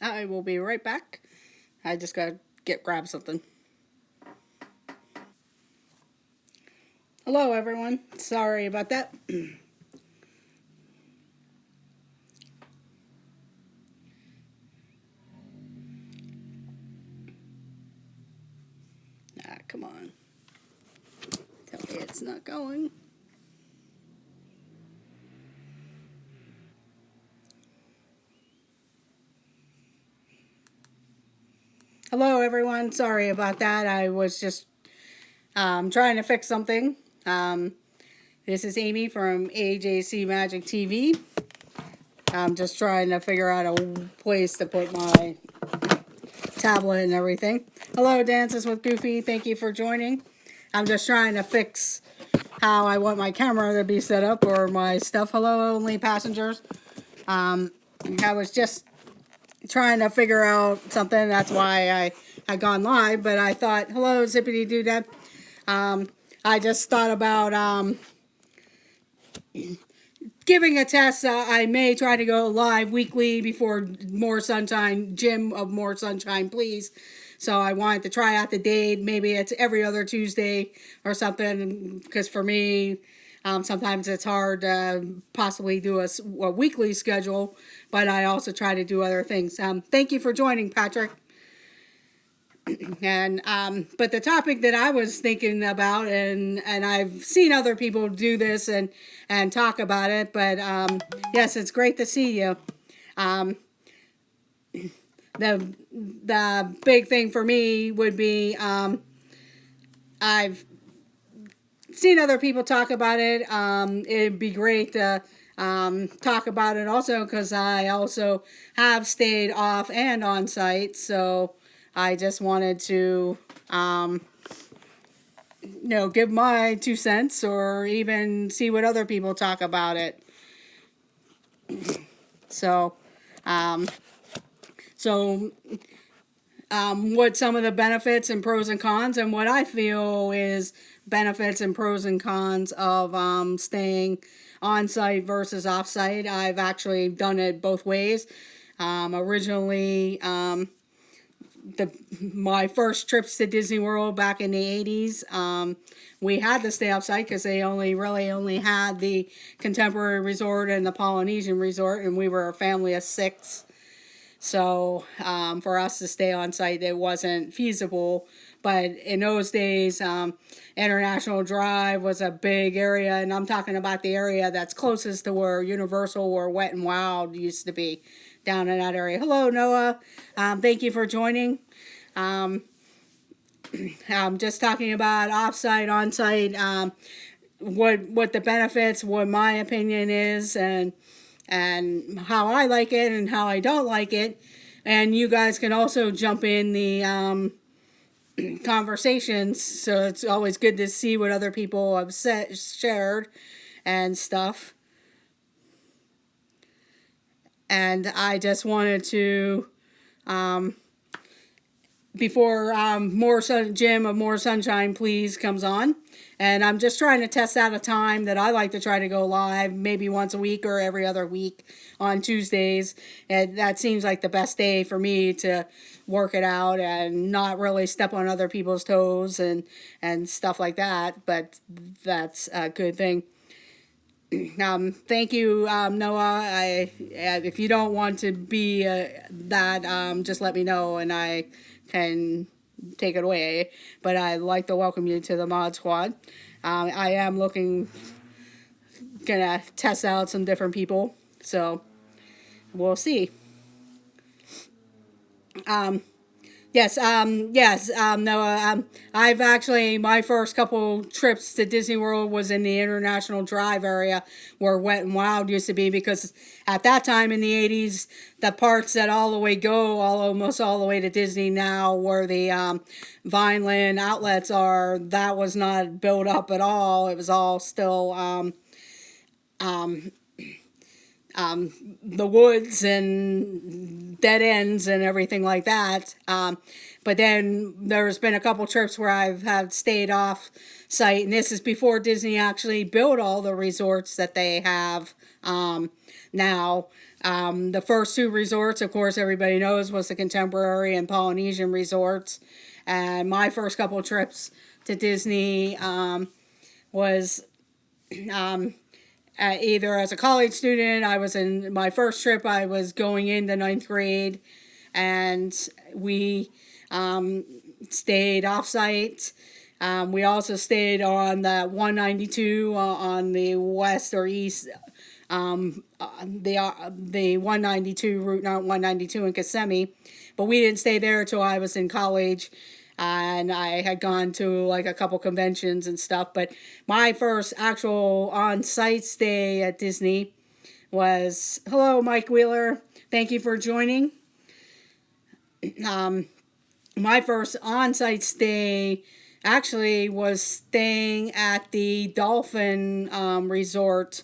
I will be right back. I just gotta grab something. Hello, everyone. Sorry about that. Come on. Tell me it's not going. Hello, everyone. Sorry about that. I was just trying to fix something. This is Amy from AJC Magic TV. I'm just trying to figure out a place to put my tablet and everything. Hello, Dances with Goofy. Thank you for joining. I'm just trying to fix how I want my camera to be set up or my stuff. Hello, only passengers. I was just trying to figure out something. That's why I had gone live. But I thought, hello, Zippity Doo Dah. I just thought about giving a test. I may try to go live weekly before More Sunshine, Jim of More Sunshine, please. So I wanted to try out the date. Maybe it's every other Tuesday or something. Because for me, sometimes it's hard to possibly do a weekly schedule. But I also try to do other things. Thank you for joining, Patrick. And but the topic that I was thinking about, and I've seen other people do this and talk about it, but yes, it's great to see you. The big thing for me would be I've seen other people talk about it. It'd be great to talk about it also because I also have stayed off and on site, so I just wanted to, give my 2 cents or even see what other people talk about it. So, what some of the benefits and pros and cons, and what I feel is benefits and pros and cons of staying on site versus off site. I've actually done it both ways. Originally, my first trips to Disney World back in the 80s, we had to stay off site because they only had the Contemporary Resort and the Polynesian Resort, and we were a family of 6. So for us to stay on site, it wasn't feasible. But in those days, International Drive was a big area, and I'm talking about the area that's closest to where Universal or Wet and Wild used to be, down in that area. Hello, Noah. Thank you for joining. I'm just talking about off-site, on-site, what the benefits, what my opinion is, and how I like it and how I don't like it. And you guys can also jump in the conversations. So it's always good to see what other people have shared and stuff. And I just wanted to, before Jim of More Sunshine, please, comes on. And I'm just trying to test out a time that I like to try to go live, maybe once a week or every other week on Tuesdays. And that seems like the best day for me to work it out and not really step on other people's toes and stuff like that. But that's a good thing. Thank you, Noah. If you don't want to be that, just let me know and I can take it away. But I'd like to welcome you to the Mod Squad. I am gonna test out some different people, so we'll see. Yes, Noah. I've actually, my first couple trips to Disney World was in the International Drive area where Wet and Wild used to be, because at that time in the 80s, the parks that almost all the way to Disney now, where the Vineland outlets are, that was not built up at all. It was all still the woods and dead ends and everything like that. But then there's been a couple trips where I've have stayed off site, and this is before Disney actually built all the resorts that they have now. The first two resorts, of course, everybody knows, was the Contemporary and Polynesian resorts. And my first couple trips to Disney was either as a college student. I was in my first trip, I was going into ninth grade, and we stayed off-site. We also stayed on the 192 on the west or east, the 192 Route 192 in Kissimmee, but we didn't stay there until I was in college. And I had gone to like a couple conventions and stuff. But my first actual on-site stay at Disney was, hello, Mike Wheeler. Thank you for joining. My first on-site stay actually was staying at the Dolphin Resort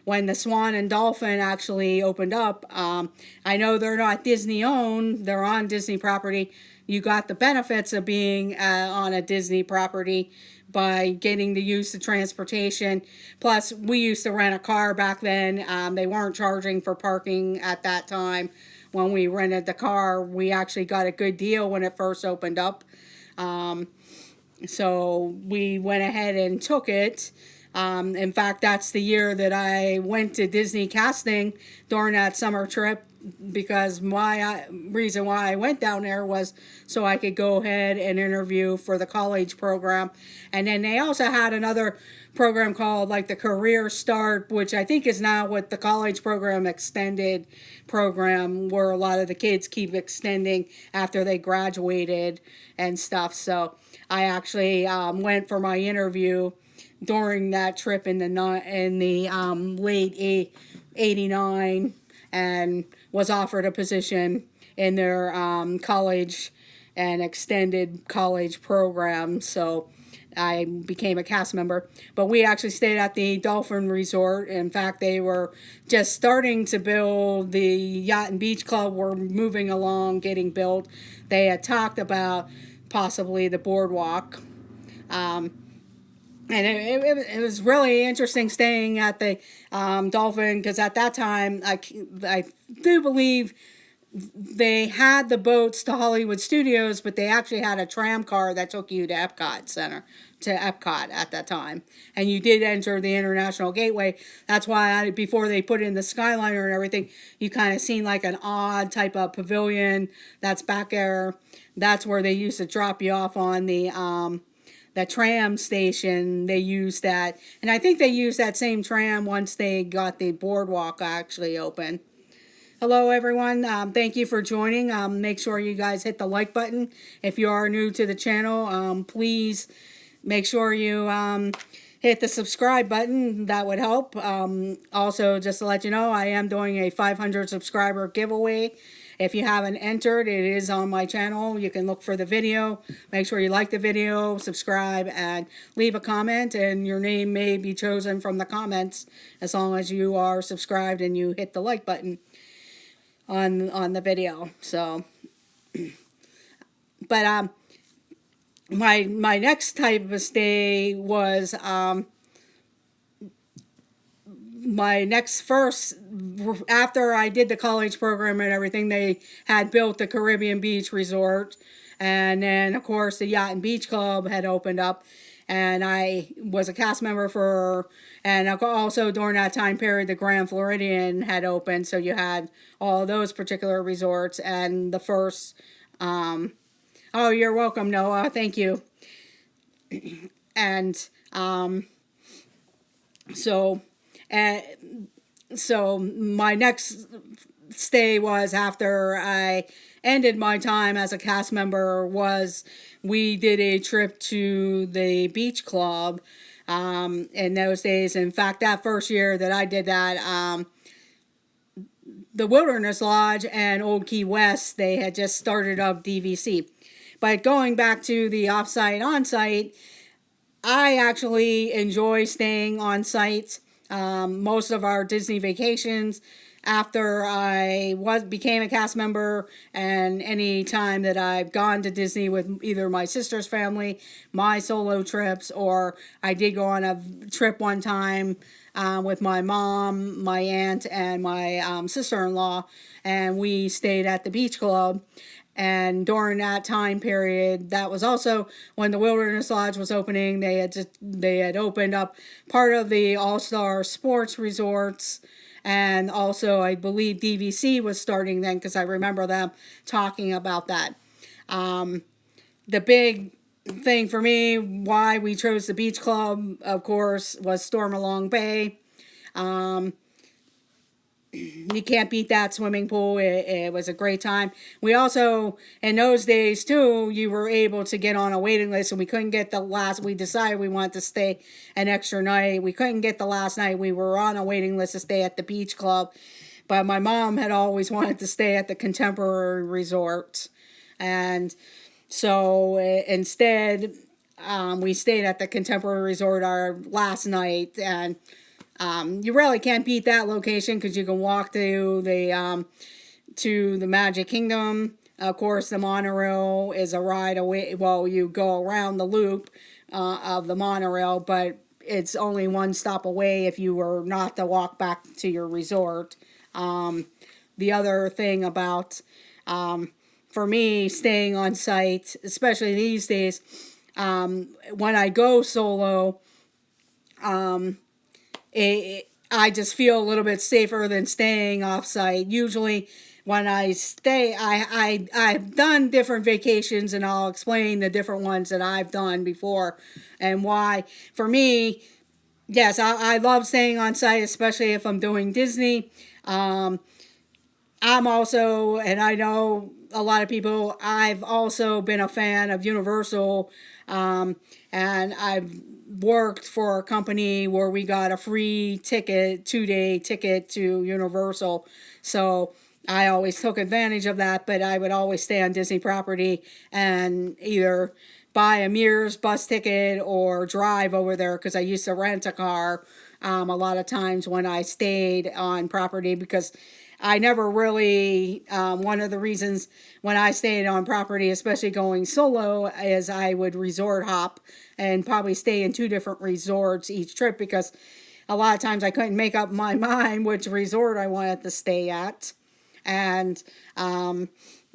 when the Swan and Dolphin actually opened up. I know they're not Disney owned, they're on Disney property. You got the benefits of being on a Disney property by getting the use of transportation. Plus, we used to rent a car back then. They weren't charging for parking at that time. When we rented the car, we actually got a good deal when it first opened up. So we went ahead and took it. In fact, that's the year that I went to Disney casting during that summer trip, because my reason why I went down there was so I could go ahead and interview for the college program. And then they also had another program called like the Career Start, which I think is now what the college program extended program, where a lot of the kids keep extending after they graduated and stuff. So I actually went for my interview during that trip in the late '89, and was offered a position in their college and extended college program. So I became a cast member. But we actually stayed at the Dolphin Resort. In fact, they were just starting to build the Yacht and Beach Club, were moving along, getting built. They had talked about possibly the boardwalk. And it was really interesting staying at the Dolphin, because at that time, I do believe they had the boats to Hollywood Studios, but they actually had a tram car that took you to Epcot at that time. And you did enter the International Gateway. That's why before they put in the Skyliner and everything, you kind of seen like an odd type of pavilion that's back there. That's where they used to drop you off on the tram station. They used that, and I think they used that same tram once they got the boardwalk actually open. Hello everyone, thank you for joining. Make sure you guys hit the like button. If you are new to the channel, please make sure you hit the subscribe button. That would help. Also, just to let you know, I am doing a 500 subscriber giveaway. If you haven't entered, it is on my channel. You can look for the video. Make sure you like the video, subscribe, and leave a comment, and your name may be chosen from the comments as long as you are subscribed and you hit the like button on the video. So, but my next type of stay was after I did the college program and everything, they had built the Caribbean Beach Resort, and then of course the Yacht and Beach Club had opened up, and I was a cast member for, and also during that time period the Grand Floridian had opened, so you had all those particular resorts. And the first oh, you're welcome, Noah, thank you. And so my next stay was, after I ended my time as a cast member, was we did a trip to the beach club in those days. In fact, that first year that I did that, the Wilderness Lodge and Old Key West, they had just started up DVC. But going back to the off-site, on-site, I actually enjoy staying on site. most of our Disney vacations after I became a cast member, and any time that I've gone to Disney with either my sister's family, my solo trips, or I did go on a trip one time with my mom, my aunt, and my sister-in-law, and we stayed at the beach club. And during that time period, that was also when the Wilderness Lodge was opening. They had opened up part of the All-Star Sports Resorts, and also I believe DVC was starting then, because I remember them talking about that. The big thing for me, why we chose the beach club, of course, was Stormalong Bay. You can't beat that swimming pool. It was a great time. We also, in those days too, you were able to get on a waiting list, and we couldn't get we decided we wanted to stay an extra night. We couldn't get the last night. We were on a waiting list to stay at the beach club, but my mom had always wanted to stay at the Contemporary Resort. And so instead, we stayed at the Contemporary Resort our last night, and you really can't beat that location, because you can walk to the Magic Kingdom. Of course, the monorail is a ride away. Well, you go around the loop of the monorail, but it's only one stop away if you were not to walk back to your resort. The other thing about, for me, staying on site, especially these days, when I go solo, I just feel a little bit safer than staying off-site. Usually when I stay, I've done different vacations, and I'll explain the different ones that I've done before and why. For me, yes, I love staying on site, especially if I'm doing Disney. I'm also, and I know a lot of people, I've also been a fan of Universal, and I've worked for a company where we got a free ticket, 2-day ticket to Universal. So I always took advantage of that, but I would always stay on Disney property and either buy a Mears bus ticket or drive over there, because I used to rent a car a lot of times when I stayed on property, because I never really, one of the reasons when I stayed on property, especially going solo, is I would resort hop and probably stay in 2 different resorts each trip, because a lot of times I couldn't make up my mind which resort I wanted to stay at. And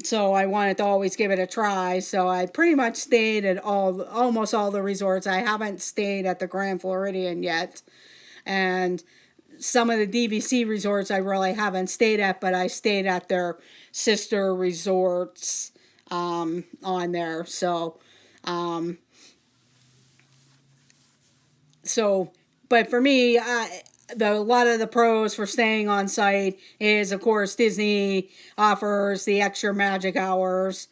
so I wanted to always give it a try. So I pretty much stayed at almost all the resorts. I haven't stayed at the Grand Floridian yet. And some of the DVC resorts I really haven't stayed at, but I stayed at their sister resorts on there. So, but for me, a lot of the pros for staying on site is, of course, Disney offers the extra magic hours.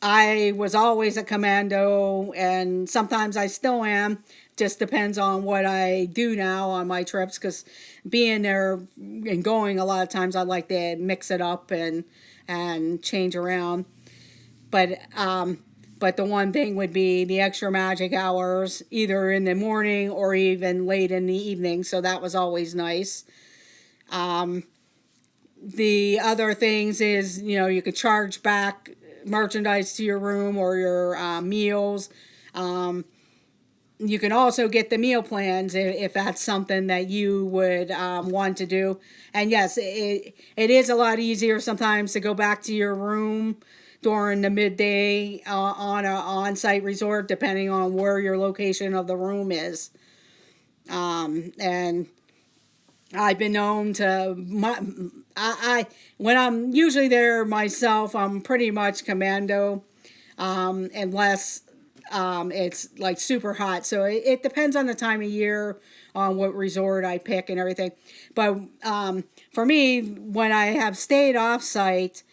I was always a commando, and sometimes I still am. Just depends on what I do now on my trips, because being there and going a lot of times, I like to mix it up and change around. But the one thing would be the extra magic hours, either in the morning or even late in the evening. So that was always nice. The other things is, you could charge back merchandise to your room or your meals. You can also get the meal plans if that's something that you would want to do. And yes, it is a lot easier sometimes to go back to your room during the midday on an on-site resort, depending on where your location of the room is. And I've been known to, when I'm usually there myself, I'm pretty much commando, unless it's like super hot. So it depends on the time of year, on what resort I pick and everything. But for me, when I have stayed off-site,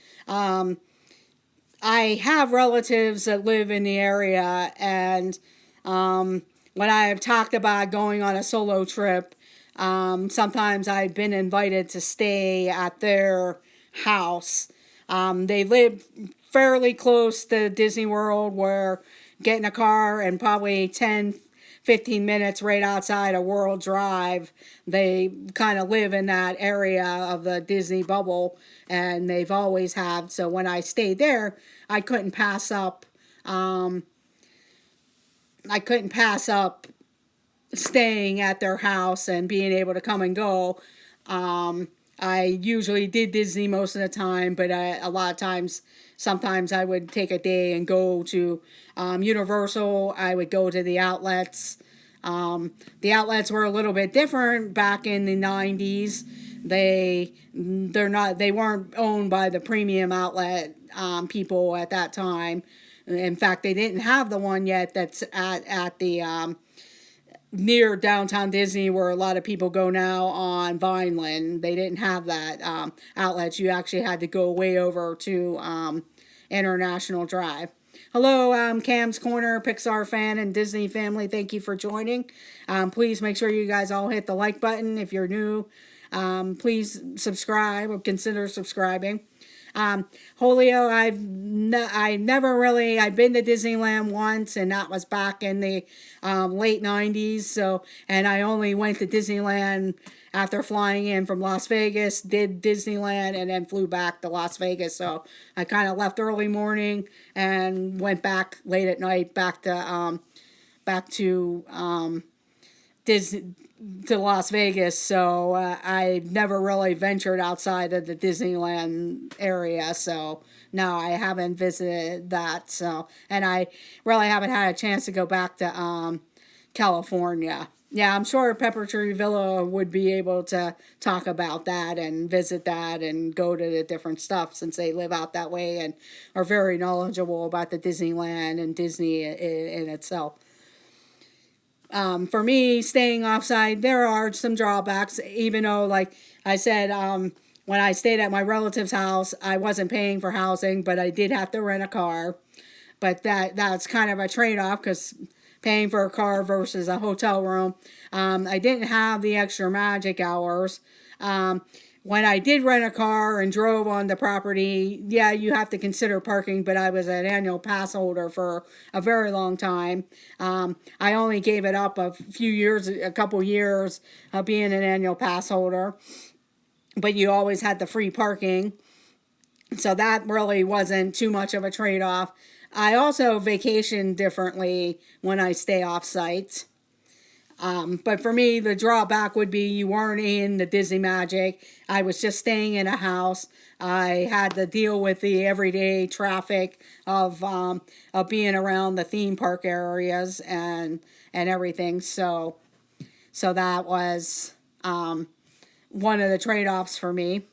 I have relatives that live in the area, and when I have talked about going on a solo trip, sometimes I've been invited to stay at their house. They live fairly close to Disney World, where getting a car and probably 15 minutes right outside of World Drive. They kind of live in that area of the Disney bubble, and they've always have. So when I stayed there, I couldn't pass up. I couldn't pass up staying at their house and being able to come and go. I usually did Disney most of the time, but a lot of times, sometimes I would take a day and go to Universal. I would go to the outlets. The outlets were a little bit different back in the 90s. They weren't owned by the premium outlet people at that time. In fact, they didn't have the one yet that's at the near downtown Disney, where a lot of people go now on Vineland. They didn't have that outlets. You actually had to go way over to International Drive. Hello, Cam's Corner, Pixar fan and Disney family. Thank you for joining. Please make sure you guys all hit the like button. If you're new, please subscribe or consider subscribing. Holyoke, I've been to Disneyland once, and that was back in the late 90s. So, and I only went to Disneyland after flying in from Las Vegas, did Disneyland, and then flew back to Las Vegas. So I kind of left early morning and went back late at night, back to Disney, to Las Vegas. So I never really ventured outside of the Disneyland area. So no, I haven't visited that. So, and I really haven't had a chance to go back to California. Yeah, I'm sure Pepper Tree Villa would be able to talk about that and visit that and go to the different stuff, since they live out that way and are very knowledgeable about the Disneyland and Disney in itself. For me, staying offsite, there are some drawbacks, even though, like I said, when I stayed at my relative's house, I wasn't paying for housing, but I did have to rent a car. But that's kind of a trade-off, because paying for a car versus a hotel room. I didn't have the extra magic hours. When I did rent a car and drove on the property, yeah, you have to consider parking, but I was an annual pass holder for a very long time. I only gave it up a couple years of being an annual pass holder, but you always had the free parking. So that really wasn't too much of a trade-off. I also vacation differently when I stay off-site. But for me, the drawback would be you weren't in the Disney Magic. I was just staying in a house. I had to deal with the everyday traffic of being around the theme park areas and everything. So that was one of the trade-offs for me.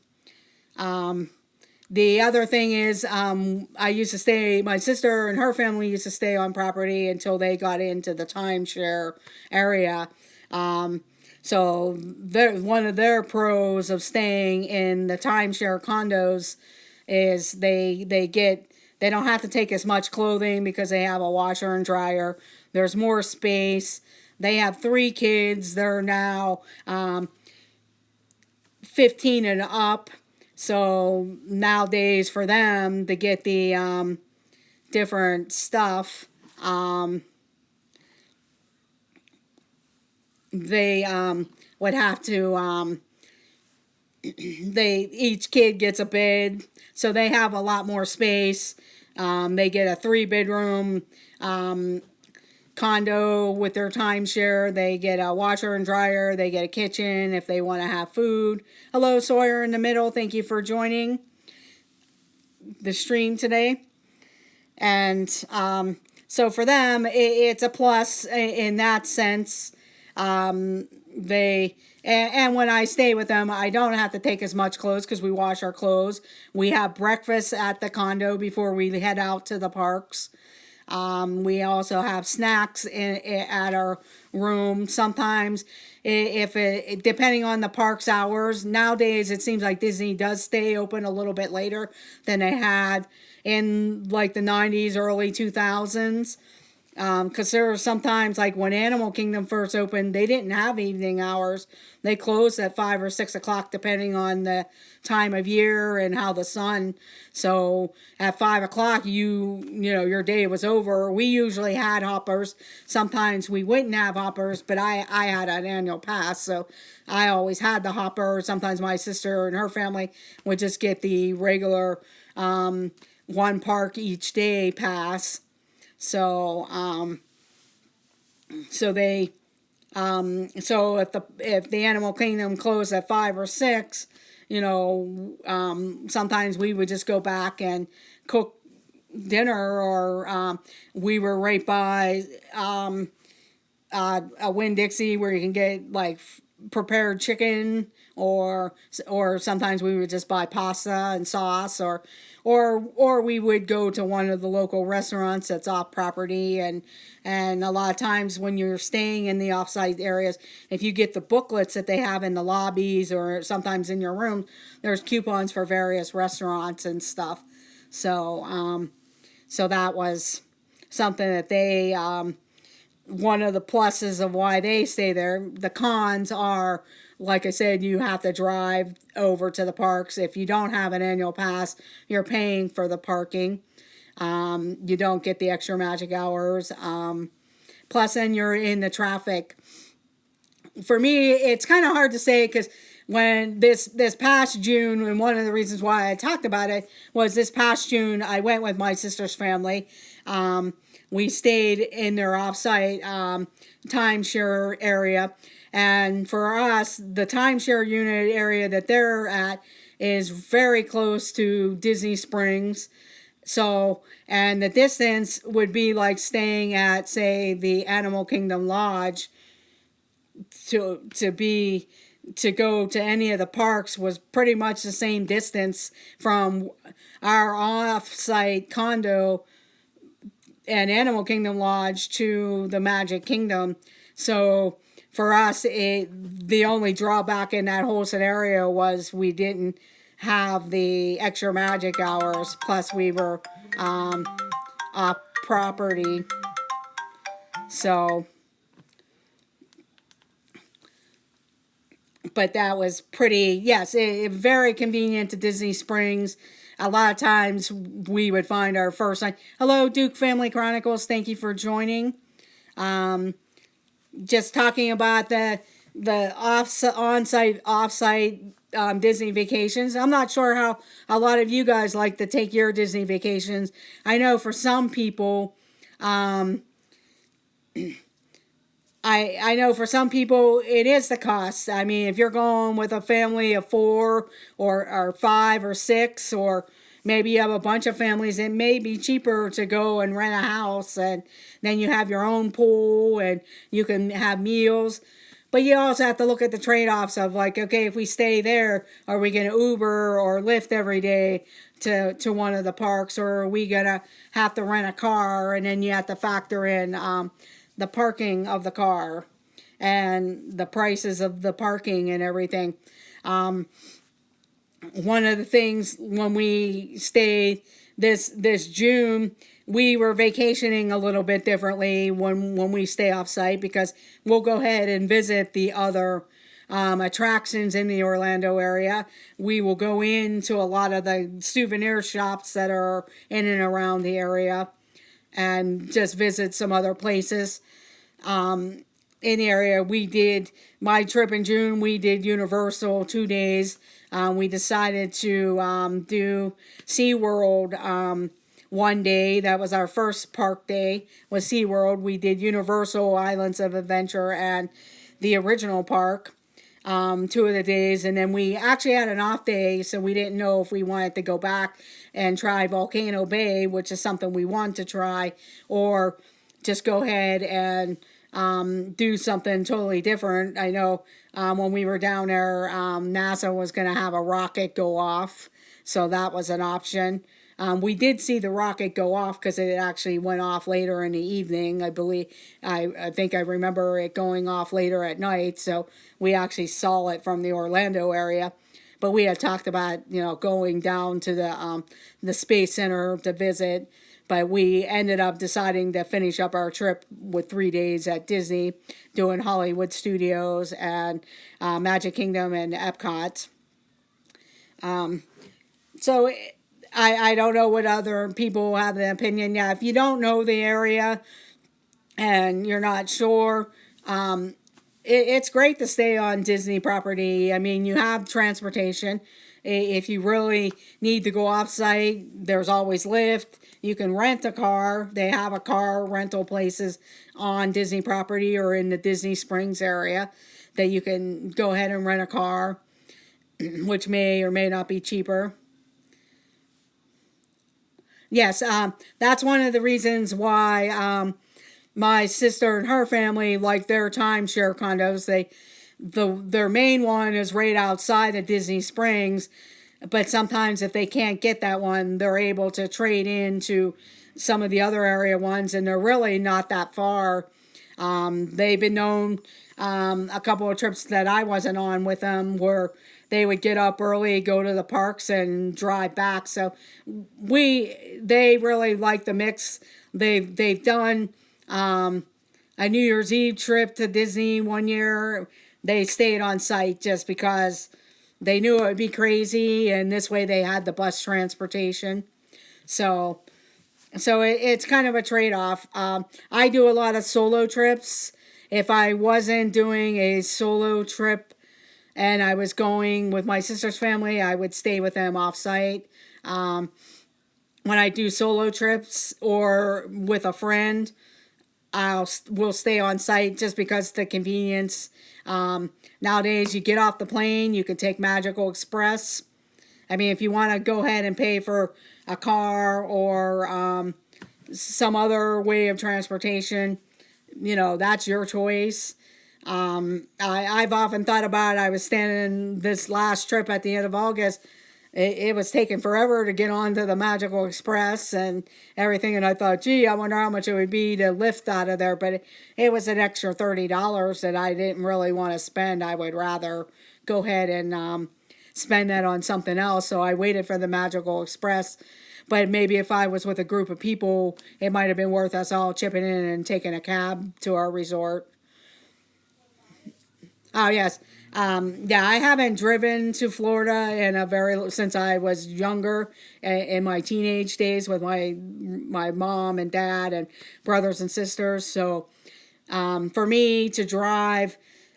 The other thing is, my sister and her family used to stay on property until they got into the timeshare area. So one of their pros of staying in the timeshare condos is they don't have to take as much clothing because they have a washer and dryer. There's more space. They have 3 kids. They're now 15 and up. So nowadays for them to get the different stuff, they would have to, each kid gets a bed, so they have a lot more space. They get a 3-bedroom condo with their timeshare. They get a washer and dryer. They get a kitchen if they want to have food. Hello, Sawyer in the middle. Thank you for joining the stream today. And so for them, it's a plus in that sense. And when I stay with them, I don't have to take as much clothes because we wash our clothes. We have breakfast at the condo before we head out to the parks. We also have snacks at our room. Sometimes, depending on the park's hours, nowadays it seems like Disney does stay open a little bit later than they had in like the 90s, early 2000s. Because there were sometimes, like when Animal Kingdom first opened, they didn't have evening hours. They closed at 5 or 6 o'clock, depending on the time of year and how the sun. So at 5 o'clock, you know, your day was over. We usually had hoppers. Sometimes we wouldn't have hoppers, but I had an annual pass, so I always had the hopper. Sometimes my sister and her family would just get the regular one park each day pass. So, so they, so if the Animal Kingdom closed at 5 or 6, you know, sometimes we would just go back and cook dinner, or we were right by a Winn-Dixie where you can get like prepared chicken, or sometimes we would just buy pasta and sauce, or we would go to one of the local restaurants that's off property, and a lot of times when you're staying in the off-site areas, if you get the booklets that they have in the lobbies or sometimes in your room, there's coupons for various restaurants and stuff. So so that was something that they one of the pluses of why they stay there. The cons are, like I said, you have to drive over to the parks. If you don't have an annual pass, you're paying for the parking. You don't get the extra magic hours. Plus, then you're in the traffic. For me, it's kind of hard to say, because when this past June, and one of the reasons why I talked about it was this past June, I went with my sister's family. We stayed in their offsite timeshare area. And for us, the timeshare unit area that they're at is very close to Disney Springs. So, and the distance would be like staying at, say, the Animal Kingdom Lodge to go to any of the parks was pretty much the same distance from our off-site condo and Animal Kingdom Lodge to the Magic Kingdom. So for us, the only drawback in that whole scenario was we didn't have the extra magic hours, plus we were off property. So, but that was pretty, yes, very convenient to Disney Springs. A lot of times we would find our first night. Hello, Duke Family Chronicles. Thank you for joining. Just talking about the on-site, off-site Disney vacations. I'm not sure how a lot of you guys like to take your Disney vacations. I know for some people, I know for some people it is the cost. I mean, if you're going with a family of 4 or 5 or 6, or maybe you have a bunch of families, it may be cheaper to go and rent a house, and then you have your own pool and you can have meals. But you also have to look at the trade-offs of, like, okay, if we stay there, are we going to Uber or Lyft every day to one of the parks, or are we going to have to rent a car? And then you have to factor in the parking of the car and the prices of the parking and everything. One of the things when we stayed this June, we were vacationing a little bit differently when we stay off site, because we'll go ahead and visit the other attractions in the Orlando area. We will go into a lot of the souvenir shops that are in and around the area and just visit some other places in the area. We did my trip in June. We did Universal 2 days. We decided to do SeaWorld 1 day. That was our first park day, was SeaWorld. We did Universal Islands of Adventure and the original park 2 of the days. And then we actually had an off day, so we didn't know if we wanted to go back and try Volcano Bay, which is something we want to try, or just go ahead and do something totally different. I know when we were down there, NASA was going to have a rocket go off, so that was an option. We did see the rocket go off because it actually went off later in the evening. I believe, I think I remember it going off later at night, so we actually saw it from the Orlando area. But we had talked about, going down to the Space Center to visit. But we ended up deciding to finish up our trip with 3 days at Disney, doing Hollywood Studios and Magic Kingdom and Epcot. So I don't know what other people have an opinion. Yeah, if you don't know the area and you're not sure, it's great to stay on Disney property. I mean, you have transportation. If you really need to go off site, there's always Lyft. You can rent a car. They have a car rental places on Disney property or in the Disney Springs area that you can go ahead and rent a car, which may or may not be cheaper. Yes, that's one of the reasons why my sister and her family like their timeshare condos. Their main one is right outside of Disney Springs, but sometimes if they can't get that one, they're able to trade into some of the other area ones, and they're really not that far. They've been known a couple of trips that I wasn't on with them where they would get up early, go to the parks, and drive back. So they really like the mix. They've done a New Year's Eve trip to Disney one year. They stayed on site just because they knew it would be crazy, and this way they had the bus transportation. So it's kind of a trade-off. I do a lot of solo trips. If I wasn't doing a solo trip and I was going with my sister's family, I would stay with them off-site. When I do solo trips or with a friend, we'll stay on site just because the convenience. Nowadays, you get off the plane, you can take Magical Express. I mean, if you want to go ahead and pay for a car or some other way of transportation, that's your choice. I've often thought about it. I was standing this last trip at the end of August. It was taking forever to get onto the Magical Express and everything. And I thought, gee, I wonder how much it would be to lift out of there. But it was an extra $30 that I didn't really want to spend. I would rather go ahead and spend that on something else. So I waited for the Magical Express. But maybe if I was with a group of people, it might have been worth us all chipping in and taking a cab to our resort. Oh, yes. Yeah, I haven't driven to Florida since I was younger, in my teenage days with my mom and dad and brothers and sisters. So for me to drive,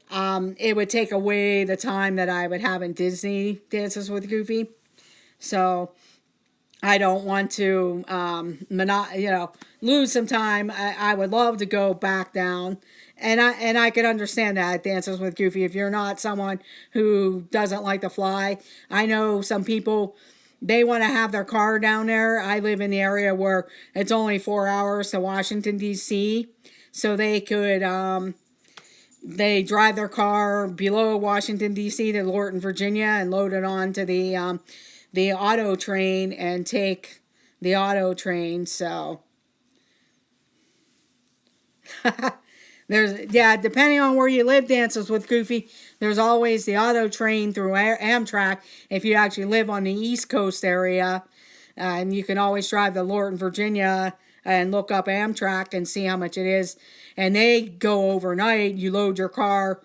it would take away the time that I would have in Disney Dances with Goofy. So I don't want to lose some time. I would love to go back down. And I could understand that, Dances with Goofy, if you're not someone who doesn't like to fly. I know some people, they want to have their car down there. I live in the area where it's only 4 hours to Washington, D.C. So they could, they drive their car below Washington, D.C. to Lorton, Virginia, and load it onto the auto train and take the auto train. So depending on where you live, Dances with Goofy, there's always the auto train through Amtrak if you actually live on the East Coast area. And you can always drive to Lorton, Virginia and look up Amtrak and see how much it is. And they go overnight. You load your car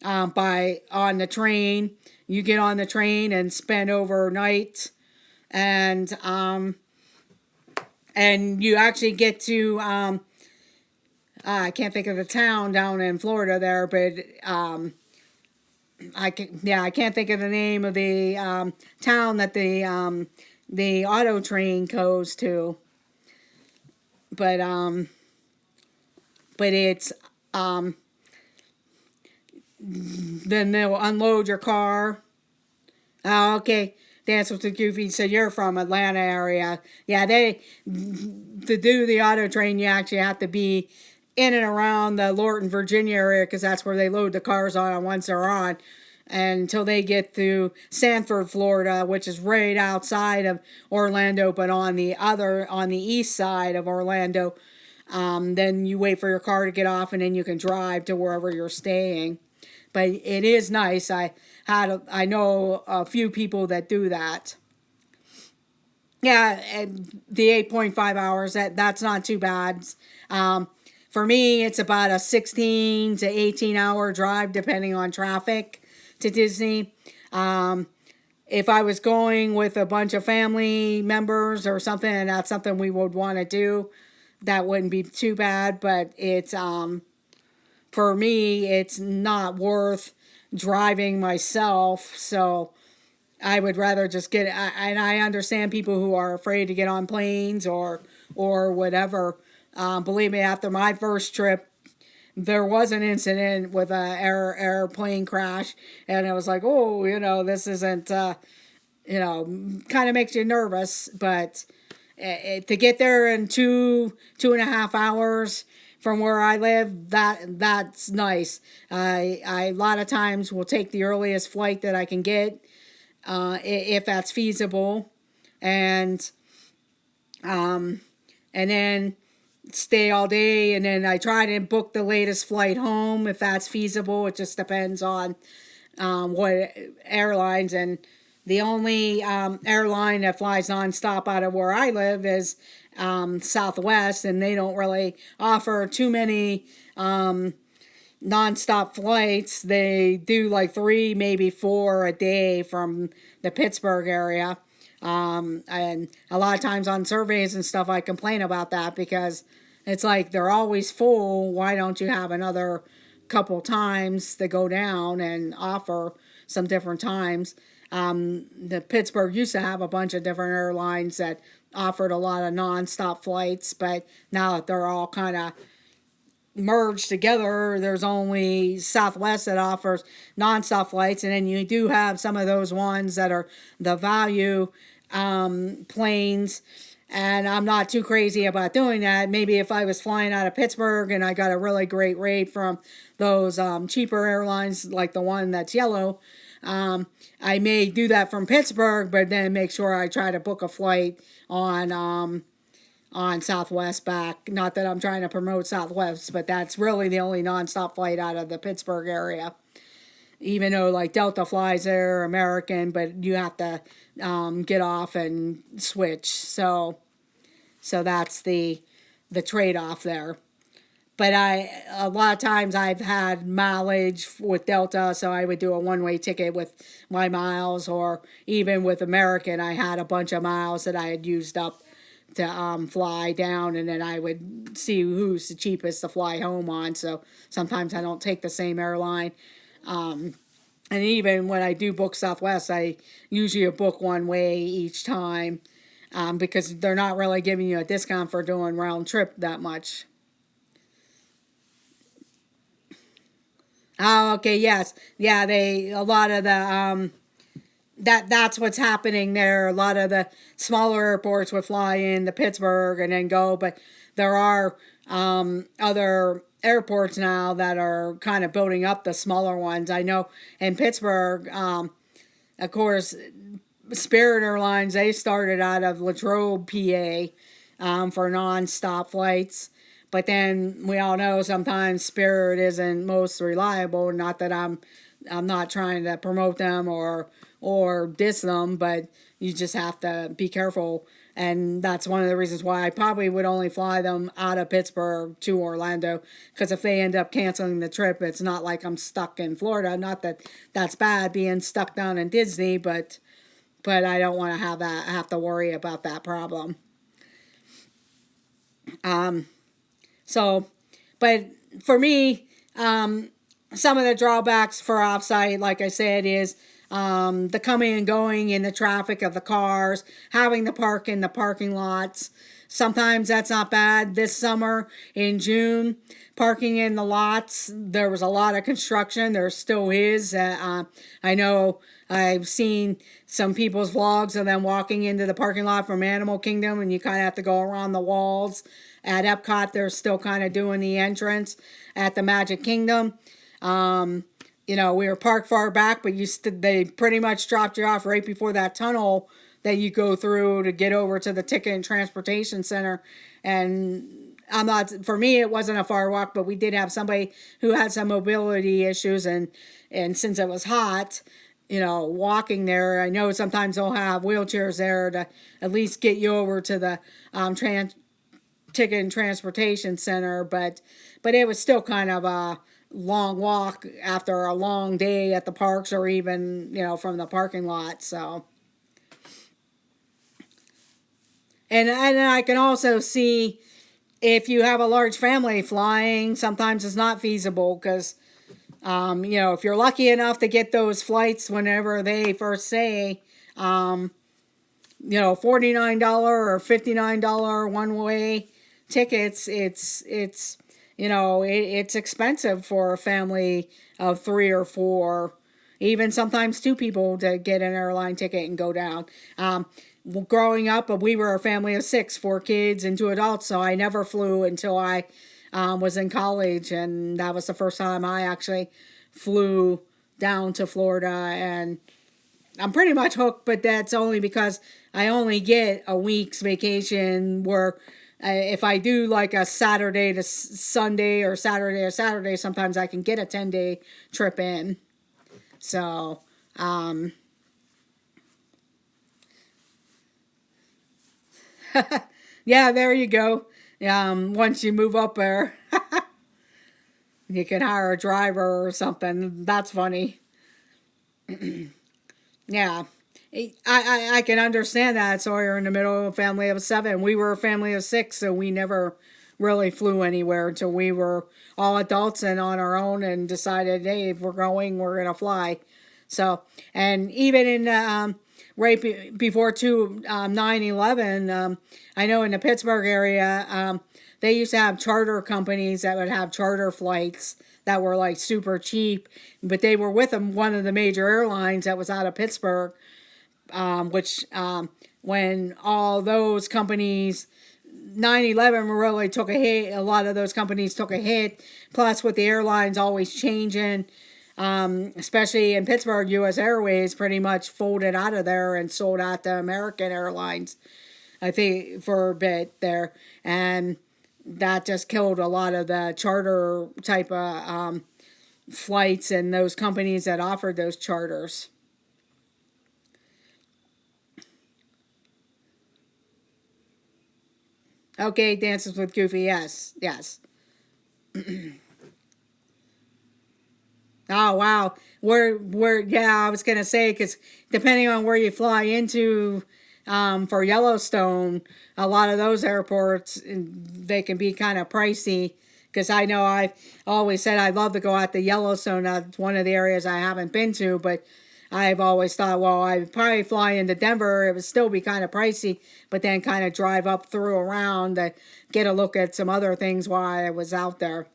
on the train. You get on the train and spend overnight. And you actually get to... I can't think of the town down in Florida there, but I can't think of the name of the town that the auto train goes to. But it's then they'll unload your car. Oh, okay. Dance with the Goofy said you're from Atlanta area. Yeah, to do the auto train, you actually have to be in and around the Lorton, Virginia area, because that's where they load the cars on once they're on, and until they get to Sanford, Florida, which is right outside of Orlando, but on the east side of Orlando. Then you wait for your car to get off, and then you can drive to wherever you're staying. But it is nice. I know a few people that do that. Yeah, and the 8.5 hours, that's not too bad. Um, for me, it's about a 16 to 18 hour drive, depending on traffic, to Disney. Um, if I was going with a bunch of family members or something, and that's something we would want to do, that wouldn't be too bad. But it's for me, it's not worth driving myself. So I would rather just get. And I understand people who are afraid to get on planes or whatever. Believe me, after my first trip, there was an incident with a airplane crash, and it was like, oh, this isn't. Kind of makes you nervous, but to get there in 2.5 hours from where I live, that's nice. I a lot of times will take the earliest flight that I can get, if that's feasible, and and then stay all day, and then I try to book the latest flight home if that's feasible. It just depends on what airlines. And the only airline that flies nonstop out of where I live is Southwest, and they don't really offer too many nonstop flights. They do like 3, maybe 4 a day from the Pittsburgh area. And a lot of times on surveys and stuff, I complain about that because it's like they're always full. Why don't you have another couple times to go down and offer some different times? The Pittsburgh used to have a bunch of different airlines that offered a lot of nonstop flights, but now that they're all kind of merged together, there's only Southwest that offers nonstop flights, and then you do have some of those ones that are the value planes. And I'm not too crazy about doing that. Maybe if I was flying out of Pittsburgh and I got a really great rate from those cheaper airlines, like the one that's yellow, I may do that from Pittsburgh, but then make sure I try to book a flight on Southwest back. Not that I'm trying to promote Southwest, but that's really the only nonstop flight out of the Pittsburgh area. Even though like Delta flies there, American, but you have to get off and switch. So that's the trade-off there. But a lot of times I've had mileage with Delta, so I would do a one-way ticket with my miles, or even with American, I had a bunch of miles that I had used up to fly down, and then I would see who's the cheapest to fly home on. So sometimes I don't take the same airline. And even when I do book Southwest, I usually book one way each time, because they're not really giving you a discount for doing round trip that much. Oh, okay, yes. Yeah, a lot of the, that's what's happening there. A lot of the smaller airports would fly in to Pittsburgh and then go, but there are other airports now that are kind of building up the smaller ones. I know in Pittsburgh, of course, Spirit Airlines, they started out of Latrobe, PA, for non-stop flights. But then we all know sometimes Spirit isn't most reliable. Not that I'm not trying to promote them or diss them, but you just have to be careful. And that's one of the reasons why I probably would only fly them out of Pittsburgh to Orlando. Because if they end up canceling the trip, it's not like I'm stuck in Florida. Not that that's bad, being stuck down in Disney, but I don't want to have to worry about that problem. So, but for me, some of the drawbacks for offsite, like I said, is the coming and going in the traffic of the cars, having to park in the parking lots. Sometimes that's not bad. This summer in June, parking in the lots, there was a lot of construction. There still is. I know I've seen some people's vlogs of them walking into the parking lot from Animal Kingdom, and you kind of have to go around the walls. At Epcot, they're still kind of doing the entrance. At the Magic Kingdom, we were parked far back, but they pretty much dropped you off right before that tunnel that you go through to get over to the Ticket and Transportation Center. And for me, it wasn't a far walk, but we did have somebody who had some mobility issues, and since it was hot, walking there. I know sometimes they'll have wheelchairs there to at least get you over to the ticket and transportation center, but it was still kind of a long walk after a long day at the parks, or even from the parking lot. So, and I can also see, if you have a large family flying, sometimes it's not feasible because if you're lucky enough to get those flights whenever they first say $49 or $59 one way tickets, it's expensive for a family of 3 or 4, even sometimes 2 people to get an airline ticket and go down. Growing up, we were a family of 6, 4 kids and 2 adults, so I never flew until I was in college, and that was the first time I actually flew down to Florida, and I'm pretty much hooked, but that's only because I only get a week's vacation, where if I do like a Saturday to Sunday or Saturday to Saturday, sometimes I can get a 10-day trip in. So, yeah, there you go. Once you move up there, you can hire a driver or something. That's funny. Yeah. I can understand that. So you're in the middle of a family of 7. We were a family of 6, so we never really flew anywhere until we were all adults and on our own, and decided, hey, if we're going, we're going to fly. So, and even in before 9/11, I know in the Pittsburgh area, they used to have charter companies that would have charter flights that were like super cheap, but they were with one of the major airlines that was out of Pittsburgh, which when all those companies, 9/11 really took a hit. A lot of those companies took a hit. Plus, with the airlines always changing, especially in Pittsburgh, U.S. Airways pretty much folded out of there and sold out to American Airlines, I think, for a bit there. And that just killed a lot of the charter type of flights and those companies that offered those charters. Okay, Dances with Goofy, yes, yes. Oh, wow. Yeah, I was going to say, because depending on where you fly into for Yellowstone, a lot of those airports, they can be kind of pricey. Because I know I've always said I'd love to go out to Yellowstone. That's one of the areas I haven't been to, but I've always thought, well, I'd probably fly into Denver. It would still be kind of pricey, but then kind of drive up through around to get a look at some other things while I was out there.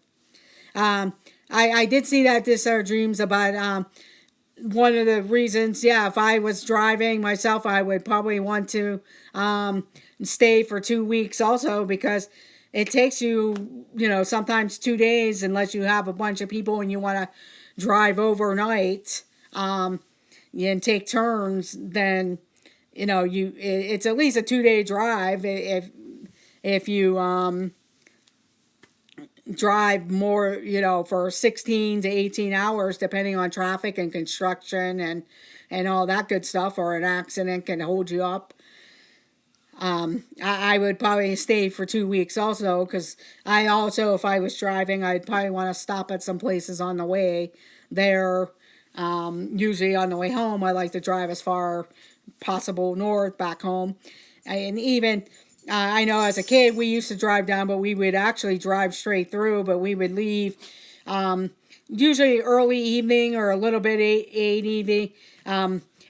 Um, I did see that this are dreams about one of the reasons, yeah, if I was driving myself, I would probably want to stay for 2 weeks also, because it takes you, sometimes 2 days, unless you have a bunch of people and you want to drive overnight and take turns, then, it's at least a 2-day drive if you drive more, for 16 to 18 hours, depending on traffic and construction and all that good stuff, or an accident can hold you up. I would probably stay for 2 weeks also, because I also, if I was driving, I'd probably want to stop at some places on the way there. Usually on the way home, I like to drive as far possible north back home. And even, I know as a kid, we used to drive down, but we would actually drive straight through, but we would leave usually early evening or a little bit 8 evening,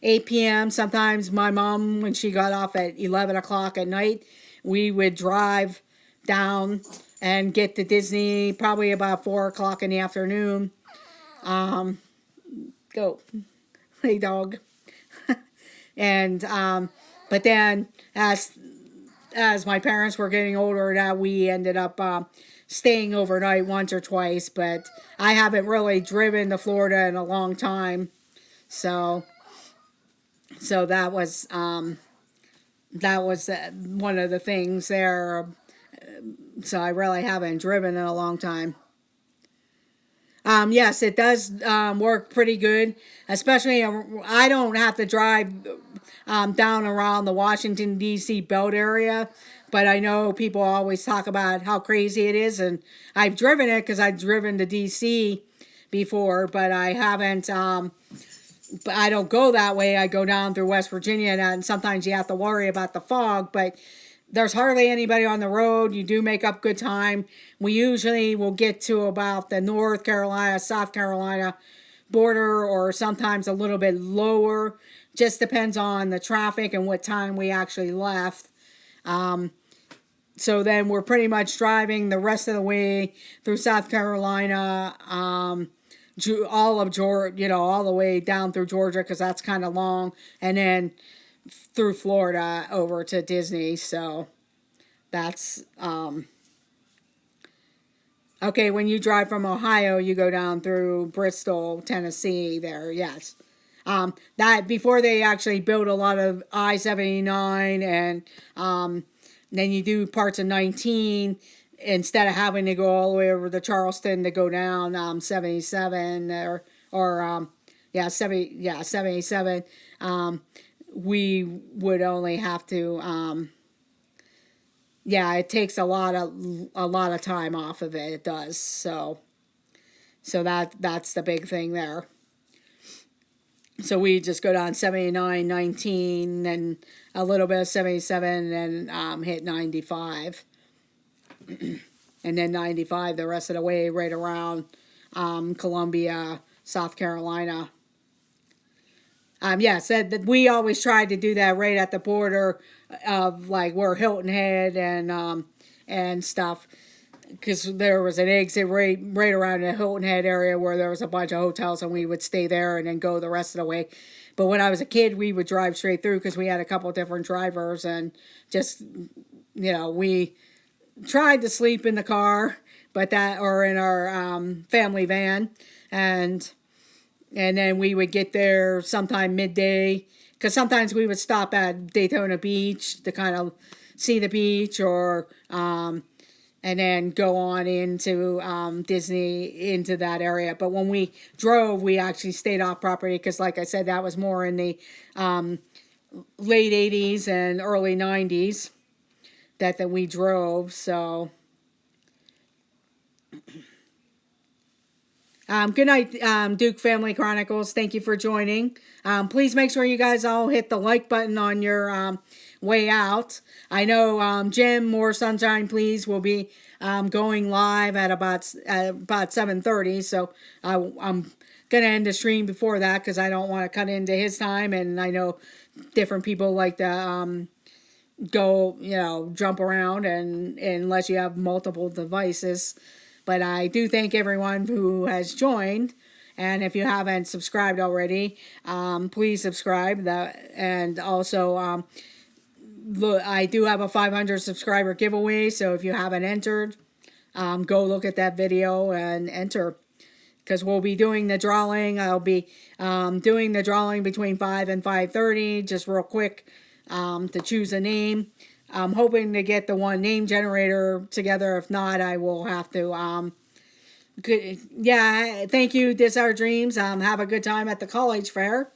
8 p.m. Sometimes my mom, when she got off at 11 o'clock at night, we would drive down and get to Disney probably about 4 o'clock in the afternoon. Go, hey dog. And but then as my parents were getting older, that we ended up staying overnight once or twice. But I haven't really driven to Florida in a long time, so that was one of the things there. So I really haven't driven in a long time. Yes, it does work pretty good. Especially, I don't have to drive down around the Washington D.C. belt area, but I know people always talk about how crazy it is, and I've driven it because I've driven to D.C. before, but I haven't. But I don't go that way. I go down through West Virginia, and sometimes you have to worry about the fog, but there's hardly anybody on the road. You do make up good time. We usually will get to about the North Carolina, South Carolina border, or sometimes a little bit lower. Just depends on the traffic and what time we actually left. So then we're pretty much driving the rest of the way through South Carolina, all of Georgia, all the way down through Georgia, because that's kind of long, and then through Florida over to Disney. So that's okay. When you drive from Ohio, you go down through Bristol, Tennessee there. Yes. That before they actually built a lot of I-79, and then you do parts of 19 instead of having to go all the way over to Charleston to go down 77 or 77. We would only have to it takes a lot of time off of it. It does. So that's the big thing there. So we just go down 79, 19, and a little bit of 77, and hit 95. And then 95 the rest of the way right around Columbia, South Carolina. Said that we always tried to do that right at the border of like where Hilton Head and stuff, because there was an exit right around the Hilton Head area where there was a bunch of hotels, and we would stay there and then go the rest of the way. But when I was a kid, we would drive straight through because we had a couple different drivers, and just we tried to sleep in the car, or in our family van, and then we would get there sometime midday, because sometimes we would stop at Daytona Beach to kind of see the beach, or and then go on into Disney, into that area. But when we drove, we actually stayed off property because, like I said, that was more in the late 80s and early 90s that we drove. So good night, Duke Family Chronicles. Thank you for joining. Please make sure you guys all hit the like button on your way out. I know Jim, More Sunshine Please, will be going live at about 7:30. So I'm going to end the stream before that because I don't want to cut into his time. And I know different people like to go, jump around, and unless you have multiple devices. But I do thank everyone who has joined. And if you haven't subscribed already, please subscribe. And also, look, I do have a 500 subscriber giveaway. So if you haven't entered, go look at that video and enter. Because we'll be doing the drawing. I'll be doing the drawing between 5 and 5:30, just real quick, to choose a name. I'm hoping to get the one name generator together. If not, I will have to. Thank you. This Our Dreams. Have a good time at the college fair.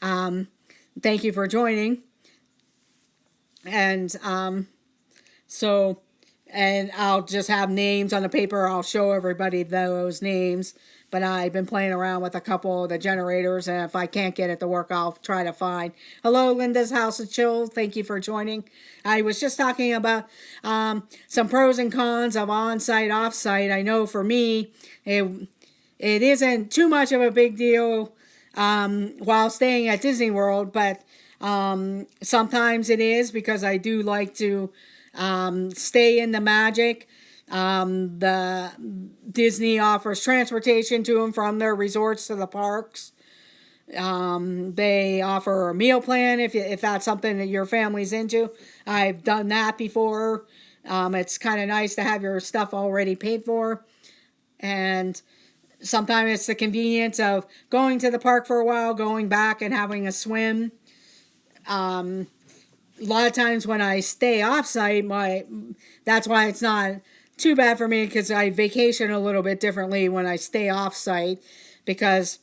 Thank you for joining. And and I'll just have names on the paper. I'll show everybody those names. But I've been playing around with a couple of the generators, and if I can't get it to work, I'll try to find. Hello, Linda's House of Chill. Thank you for joining. I was just talking about some pros and cons of on-site, off-site. I know for me, it isn't too much of a big deal while staying at Disney World, but sometimes it is, because I do like to stay in the Magic. The Disney offers transportation to and from their resorts to the parks. They offer a meal plan if that's something that your family's into. I've done that before. It's kind of nice to have your stuff already paid for. And sometimes it's the convenience of going to the park for a while, going back and having a swim. A lot of times when I stay off-site, that's why it's not too bad for me because I vacation a little bit differently when I stay off site, because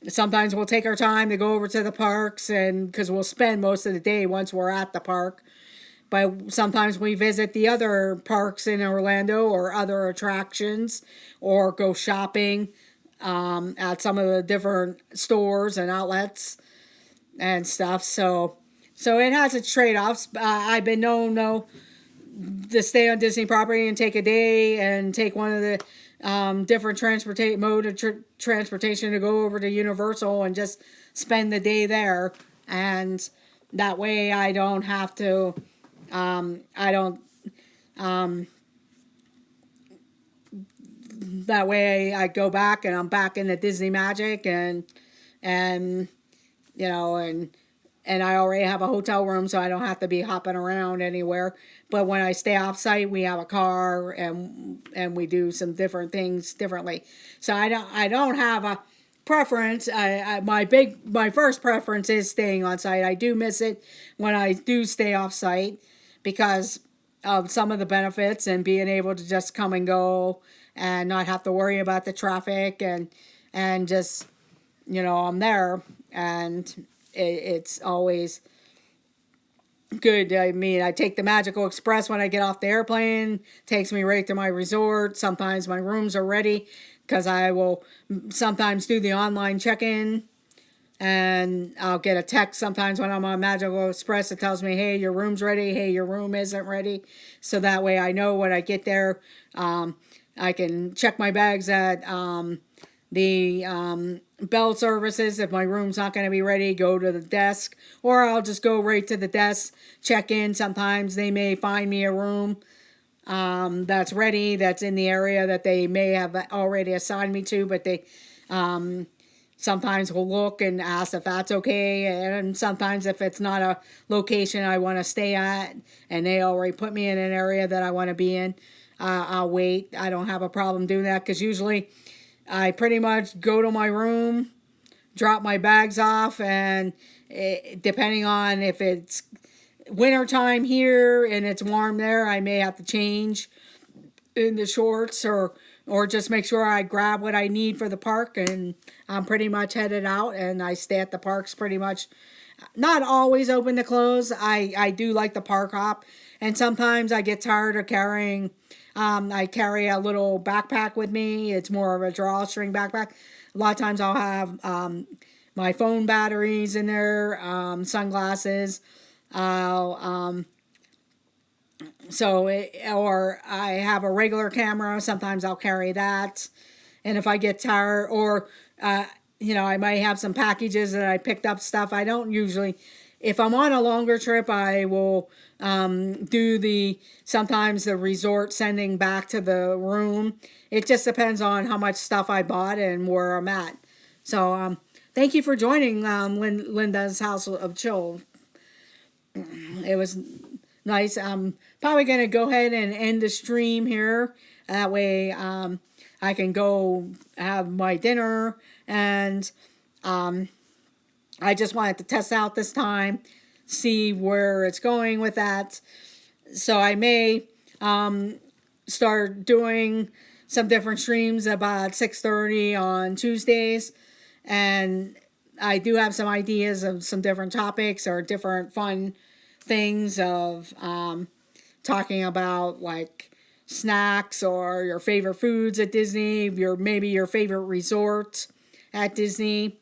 sometimes we'll take our time to go over to the parks, and because we'll spend most of the day once we're at the park. But sometimes we visit the other parks in Orlando or other attractions, or go shopping at some of the different stores and outlets and stuff. So it has its trade-offs. I've been known, though, to stay on Disney property and take a day and take one of the different mode of transportation to go over to Universal and just spend the day there. And that way I don't have to, that way I go back and I'm back in the Disney Magic, and you know, and I already have a hotel room, so I don't have to be hopping around anywhere. But when I stay off site, we have a car, and we do some different things differently. So I don't have a preference. My first preference is staying on site. I do miss it when I do stay off site because of some of the benefits and being able to just come and go and not have to worry about the traffic, and just, you know, I'm there, and it's always good. I mean, I take the Magical Express when I get off the airplane, takes me right to my resort. Sometimes my rooms are ready because I will sometimes do the online check-in, and I'll get a text sometimes when I'm on Magical Express that tells me, hey, your room's ready, hey, your room isn't ready. So that way I know when I get there, I can check my bags at the bell services. If my room's not going to be ready, go to the desk, or I'll just go right to the desk, check in. Sometimes they may find me a room that's ready, that's in the area that they may have already assigned me to, but they sometimes will look and ask if that's okay, and sometimes if it's not a location I want to stay at and they already put me in an area that I want to be in, I'll wait. I don't have a problem doing that, because usually I pretty much go to my room, drop my bags off, and depending on if it's winter time here and it's warm there, I may have to change into shorts, or just make sure I grab what I need for the park, and I'm pretty much headed out. And I stay at the parks pretty much, not always open to close. I do like the park hop, and sometimes I get tired of carrying. I carry a little backpack with me. It's more of a drawstring backpack. A lot of times I'll have my phone batteries in there, sunglasses. Or I have a regular camera. Sometimes I'll carry that. And if I get tired, or I might have some packages that I picked up stuff. I don't usually. If I'm on a longer trip, I will do sometimes the resort sending back to the room. It just depends on how much stuff I bought and where I'm at. So thank you for joining Linda's House of Chill. It was nice. I'm probably going to go ahead and end the stream here. That way I can go have my dinner, and I just wanted to test out this time, see where it's going with that. So I may start doing some different streams about 6:30 on Tuesdays. And I do have some ideas of some different topics or different fun things of talking about, like, snacks or your favorite foods at Disney, maybe your favorite resort at Disney.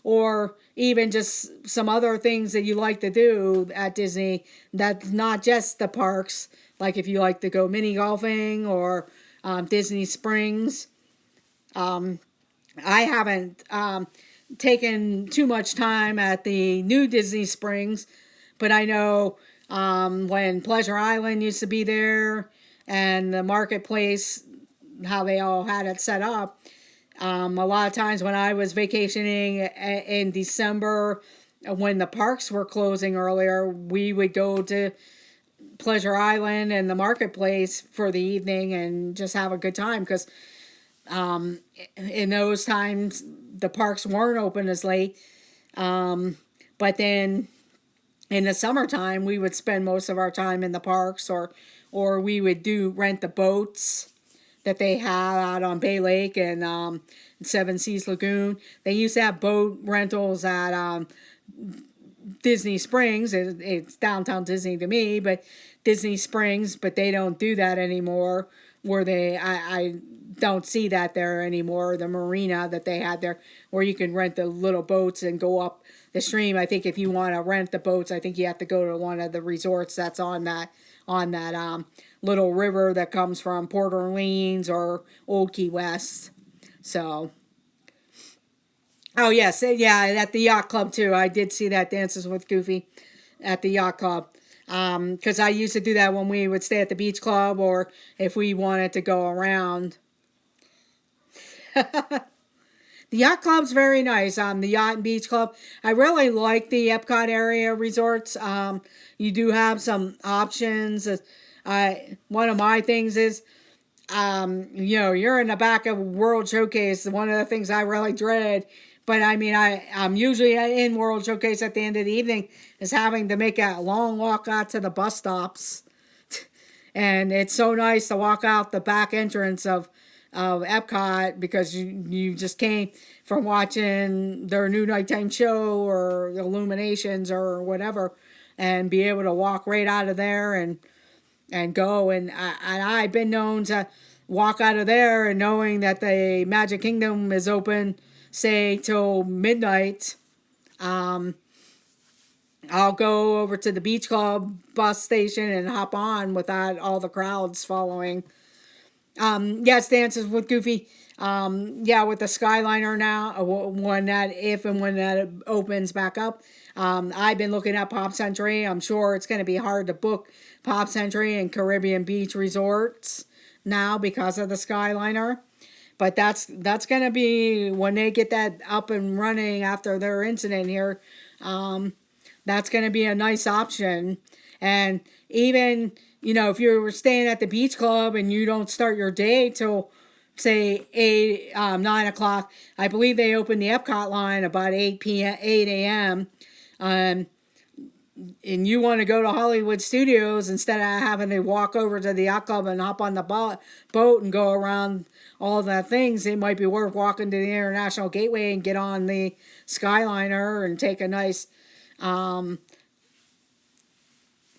Or even just some other things that you like to do at Disney that's not just the parks, like if you like to go mini golfing or Disney Springs. I haven't taken too much time at the new Disney Springs, but I know when Pleasure Island used to be there and the marketplace, how they all had it set up. A lot of times when I was vacationing in December, when the parks were closing earlier, we would go to Pleasure Island and the marketplace for the evening and just have a good time, because in those times the parks weren't open as late. But then in the summertime, we would spend most of our time in the parks, or or we would rent the boats that they have out on Bay Lake and Seven Seas Lagoon. They used to have boat rentals at Disney Springs. It's downtown Disney to me, but Disney Springs, but they don't do that anymore. I don't see that there anymore. The marina that they had there, where you can rent the little boats and go up the stream. I think if you want to rent the boats, I think you have to go to one of the resorts that's on that little river that comes from Port Orleans or Old Key West. So, oh yes, yeah, at the yacht club too. I did see that Dances with Goofy at the yacht club. Because I used to do that when we would stay at the beach club, or if we wanted to go around. The yacht club's very nice. The yacht and beach club. I really like the Epcot area resorts. You do have some options. One of my things is, you're in the back of World Showcase. One of the things I really dread. But I mean, I'm usually in World Showcase at the end of the evening is having to make a long walk out to the bus stops. And it's so nice to walk out the back entrance of Epcot, because you just came from watching their new nighttime show or Illuminations or whatever, and be able to walk right out of there and go. And I've been known to walk out of there and knowing that the Magic Kingdom is open, say, till midnight. I'll go over to the beach club bus station and hop on without all the crowds following. Yes, Dances with Goofy. Yeah, with the Skyliner now, when that opens back up. I've been looking at Pop Century. I'm sure it's going to be hard to book Pop Century and Caribbean Beach resorts now because of the Skyliner. But that's going to be, when they get that up and running after their incident here, that's going to be a nice option. And even, if you were staying at the beach club and you don't start your day till, say, 9 o'clock, I believe they open the Epcot line about 8 a.m., and you want to go to Hollywood Studios instead of having to walk over to the yacht club and hop on the boat and go around all the things, it might be worth walking to the International Gateway and get on the Skyliner and take a nice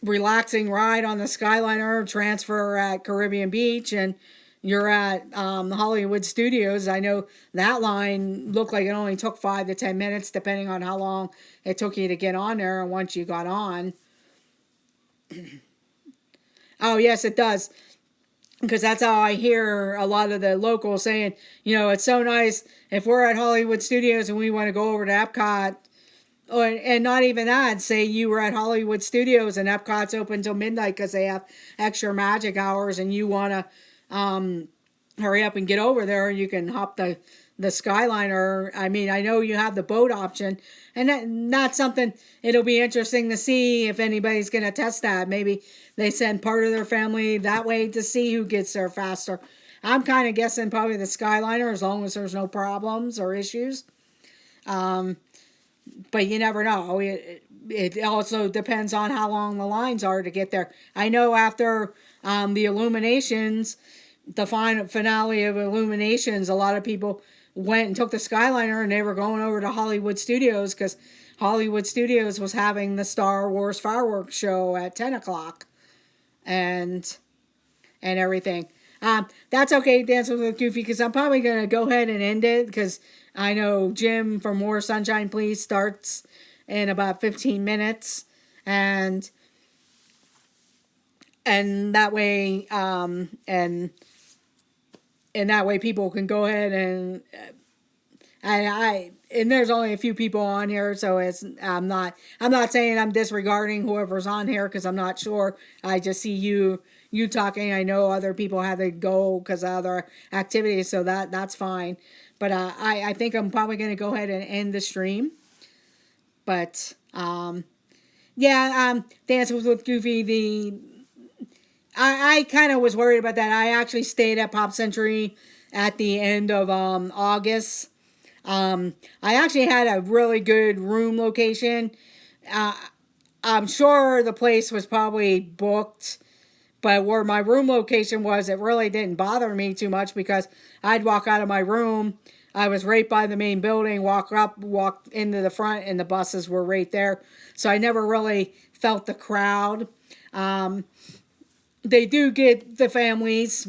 relaxing ride on the Skyliner, transfer at Caribbean Beach, and you're at the Hollywood Studios. I know that line looked like it only took 5 to 10 minutes, depending on how long it took you to get on there and once you got on. Oh, yes, it does. Because that's how I hear a lot of the locals saying, it's so nice if we're at Hollywood Studios and we want to go over to Epcot. And not even that, say you were at Hollywood Studios and Epcot's open till midnight because they have extra magic hours, and you want to hurry up and get over there, you can hop the Skyliner. I mean, I know you have the boat option, and that's something it'll be interesting to see if anybody's going to test that. Maybe they send part of their family that way to see who gets there faster. I'm kind of guessing probably the Skyliner, as long as there's no problems or issues. But you never know. It also depends on how long the lines are to get there. I know after the Illuminations, the finale of Illuminations, a lot of people went and took the Skyliner and they were going over to Hollywood Studios because Hollywood Studios was having the Star Wars fireworks show at 10 o'clock and everything. That's okay, Dancing with Goofy, because I'm probably going to go ahead and end it because I know Jim from More Sunshine Please starts in about 15 minutes. And that way, and that way people can go ahead and there's only a few people on here, so I'm not saying I'm disregarding whoever's on here because I'm not sure. I just see you talking. I know other people have to go because of other activities, so that's fine. But I think I'm probably going to go ahead and end the stream. But Dancing with Goofy, I kind of was worried about that. I actually stayed at Pop Century at the end of August. I actually had a really good room location. I'm sure the place was probably booked, But where my room location was, it really didn't bother me too much because I'd walk out of my room. I was right by the main building, walk up, walk into the front, and the buses were right there. So I never really felt the crowd. They do get the families.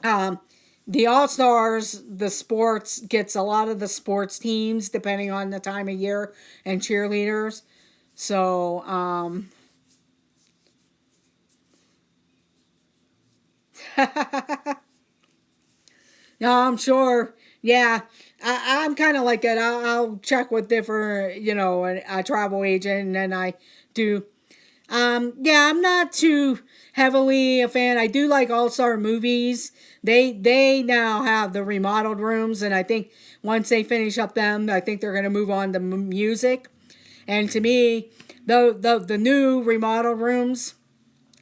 The All-Stars, the sports, gets a lot of the sports teams depending on the time of year and cheerleaders. So, no, I'm sure. Yeah, I'm kind of like that. I'll check with different, a travel agent, and I do. Yeah, I'm not too heavily a fan. I do like All-Star movies. They now have the remodeled rooms, and I think once they finish up them, I think they're going to move on to music. And to me, the new remodeled rooms,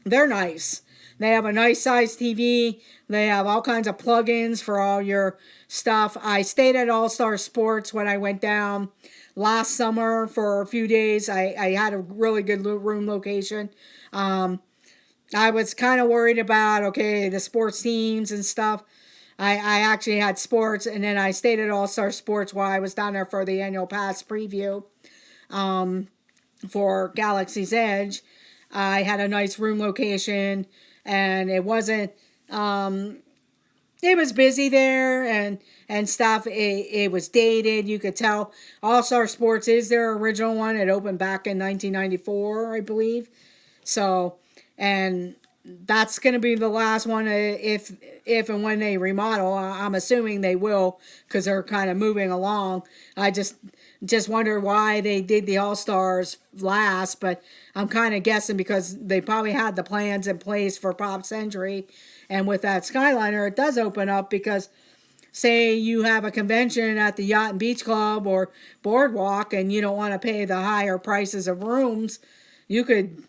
they're nice. They have a nice size TV. They have all kinds of plugins for all your stuff. I stayed at All Star Sports when I went down last summer for a few days. I had a really good room location. I was kind of worried about, okay, the sports teams and stuff. I actually had sports, and then I stayed at All Star Sports while I was down there for the annual pass preview for Galaxy's Edge. I had a nice room location, and it wasn't. It was busy there and stuff. It was dated. You could tell All Star Sports is their original one. It opened back in 1994, I believe. So, and that's going to be the last one if and when they remodel. I'm assuming they will because they're kind of moving along. I just wonder why they did the All-Stars last, but I'm kind of guessing because they probably had the plans in place for Pop Century. And with that Skyliner, it does open up because say you have a convention at the Yacht and Beach Club or Boardwalk and you don't want to pay the higher prices of rooms, you could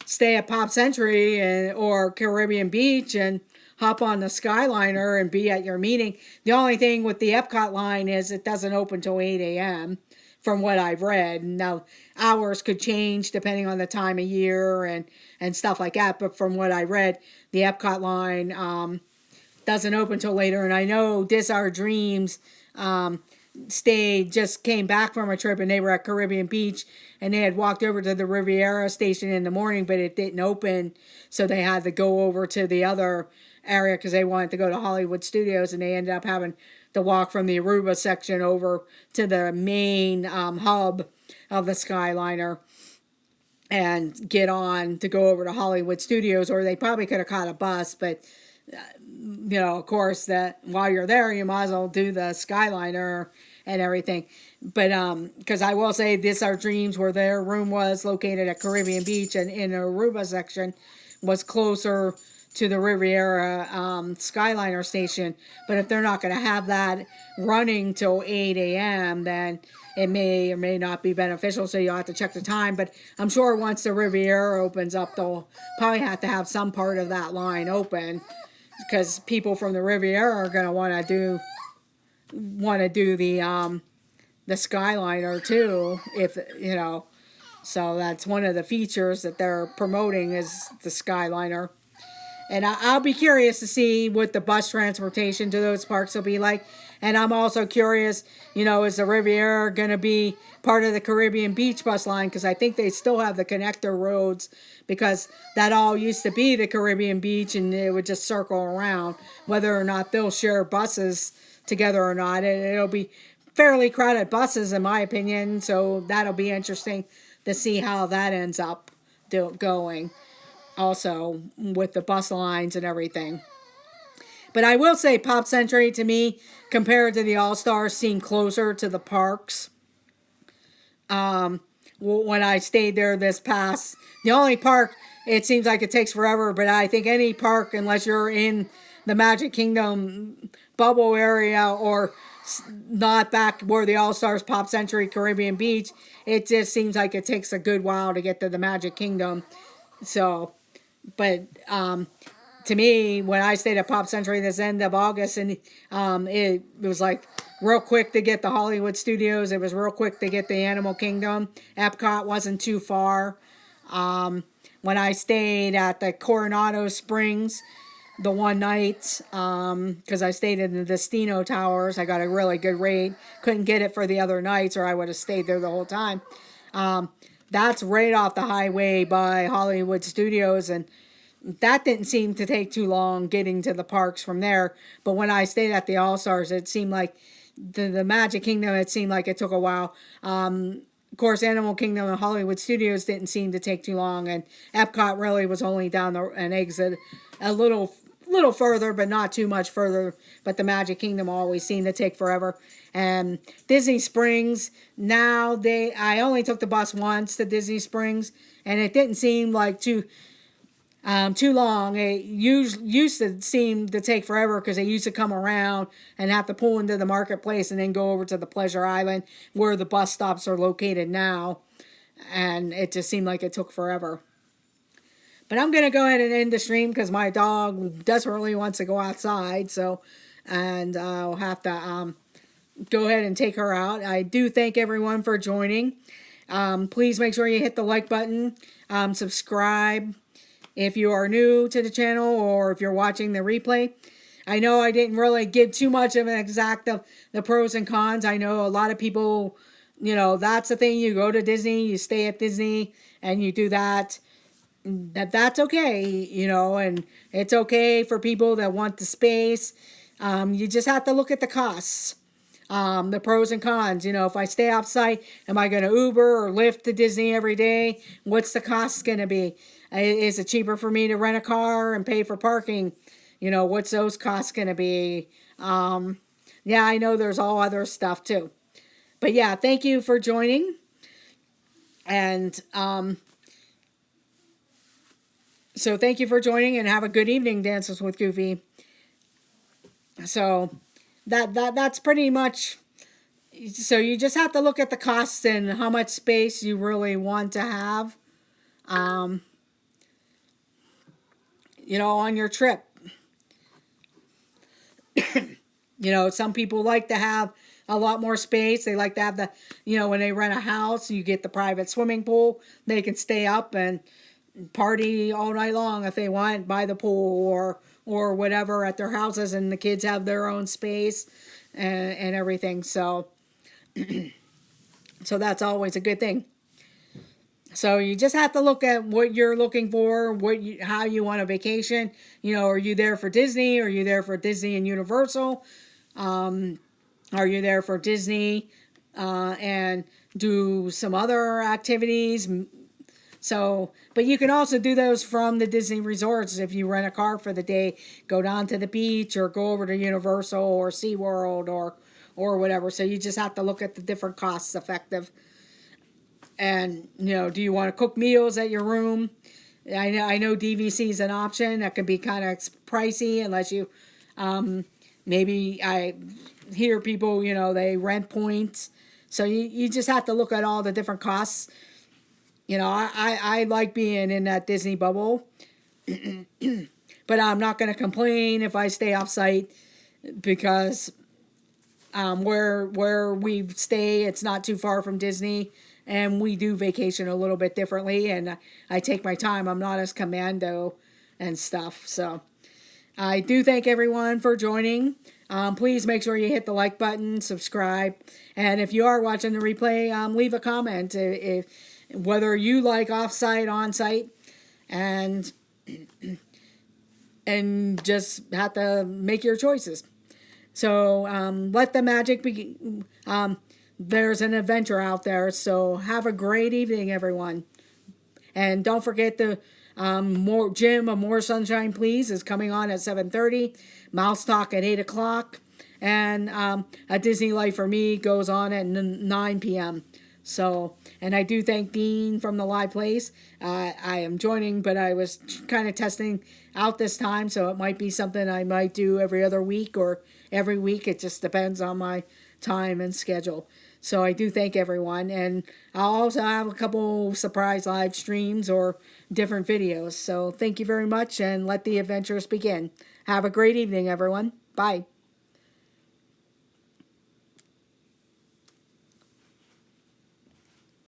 stay at Pop Century or Caribbean Beach and hop on the Skyliner and be at your meeting. The only thing with the Epcot line is it doesn't open till 8 a.m. from what I've read. Now, hours could change depending on the time of year and stuff like that. But from what I read, the Epcot line doesn't open till later. And I know This Our Dreams just came back from a trip and they were at Caribbean Beach and they had walked over to the Riviera station in the morning, but it didn't open. So they had to go over to the other area because they wanted to go to Hollywood Studios, and they ended up having to walk from the Aruba section over to the main hub of the Skyliner and get on to go over to Hollywood Studios, or they probably could have caught a bus, but of course, that while you're there, you might as well do the Skyliner and everything. But because I will say, This Our Dreams, where their room was located at Caribbean Beach and in the Aruba section, was closer to the Riviera Skyliner station. But if they're not going to have that running till 8 a.m., then it may or may not be beneficial, so you'll have to check the time. But I'm sure once the Riviera opens up, they'll probably have to have some part of that line open, because people from the Riviera are going to want to do the Skyliner too, so that's one of the features that they're promoting is the Skyliner. And I'll be curious to see what the bus transportation to those parks will be like. And I'm also curious, is the Riviera going to be part of the Caribbean Beach bus line? Because I think they still have the connector roads, because that all used to be the Caribbean Beach and it would just circle around. Whether or not they'll share buses together or not, it'll be fairly crowded buses in my opinion. So that'll be interesting to see how that ends up going. Also with the bus lines and everything. But I will say Pop Century to me, compared to the All-Stars, seemed closer to the parks. When I stayed there the only park, it seems like it takes forever, but I think any park, unless you're in the Magic Kingdom bubble area or not back where the All-Stars, Pop Century, Caribbean Beach, it just seems like it takes a good while to get to the Magic Kingdom. So, but to me, when I stayed at Pop Century this end of August, and it was like real quick to get the Hollywood Studios. It was real quick to get the Animal Kingdom. Epcot wasn't too far. When I stayed at the Coronado Springs the one night, because I stayed in the Destino Towers, I got a really good rate. Couldn't get it for the other nights, or I would have stayed there the whole time. That's right off the highway by Hollywood Studios, and that didn't seem to take too long getting to the parks from there. But when I stayed at the All-Stars, it seemed like the Magic Kingdom, it seemed like it took a while. Of course, Animal Kingdom and Hollywood Studios didn't seem to take too long, and Epcot really was only down an exit a little further, but not too much further. But the Magic Kingdom always seemed to take forever. And Disney Springs, now I only took the bus once to Disney Springs, and it didn't seem like too long. It used to seem to take forever because they used to come around and have to pull into the marketplace and then go over to the Pleasure Island where the bus stops are located now. And it just seemed like it took forever. But I'm going to go ahead and end the stream because my dog desperately wants to go outside. And I'll have to go ahead and take her out. I do thank everyone for joining. Please make sure you hit the like button, subscribe if you are new to the channel or if you're watching the replay. I know I didn't really give too much of an exact of the pros and cons. I know a lot of people, that's the thing. You go to Disney, you stay at Disney, and you do that. That's okay, and it's okay for people that want the space. You just have to look at the costs, the pros and cons. If I stay off-site, am I going to Uber or Lyft to Disney every day? What's the cost going to be? Is it cheaper for me to rent a car and pay for parking? What's those costs going to be? Yeah, I know there's all other stuff too. But yeah, thank you for joining. And so thank you for joining and have a good evening, Dances with Goofy. So that's pretty much, so you just have to look at the costs and how much space you really want to have, on your trip. Some people like to have a lot more space. They like to have the, when they rent a house, you get the private swimming pool. They can stay up and party all night long if they want by the pool or whatever at their houses, and the kids have their own space and everything. So that's always a good thing. So you just have to look at what you're looking for, how you want a vacation. Are you there for Disney? Are you there for Disney and Universal? Are you there for Disney and do some other activities? So, but you can also do those from the Disney resorts. If you rent a car for the day, go down to the beach or go over to Universal or SeaWorld or whatever. So you just have to look at the different costs effective. And, do you want to cook meals at your room? I know DVC is an option. That can be kind of pricey unless you, maybe I hear people, they rent points. So you just have to look at all the different costs. I like being in that Disney bubble, but I'm not going to complain if I stay off site because where we stay, it's not too far from Disney, and we do vacation a little bit differently, and I take my time. I'm not as commando and stuff. So I do thank everyone for joining. Please make sure you hit the like button, subscribe, and if you are watching the replay, leave a comment if whether you like off-site, on-site, and just have to make your choices. So let the magic begin. There's an adventure out there. So have a great evening, everyone. And don't forget the More Sunshine Please is coming on at 7:30. Mouse Talk at 8 o'clock. And A Disney Life for Me goes on at 9 p.m. So, and I do thank Dean from the Live Place. I am joining, but I was kind of testing out this time, so it might be something I might do every other week or every week. It just depends on my time and schedule. So I do thank everyone, and I'll also have a couple surprise live streams or different videos. So thank you very much, and let the adventures begin. Have a great evening, everyone. Bye.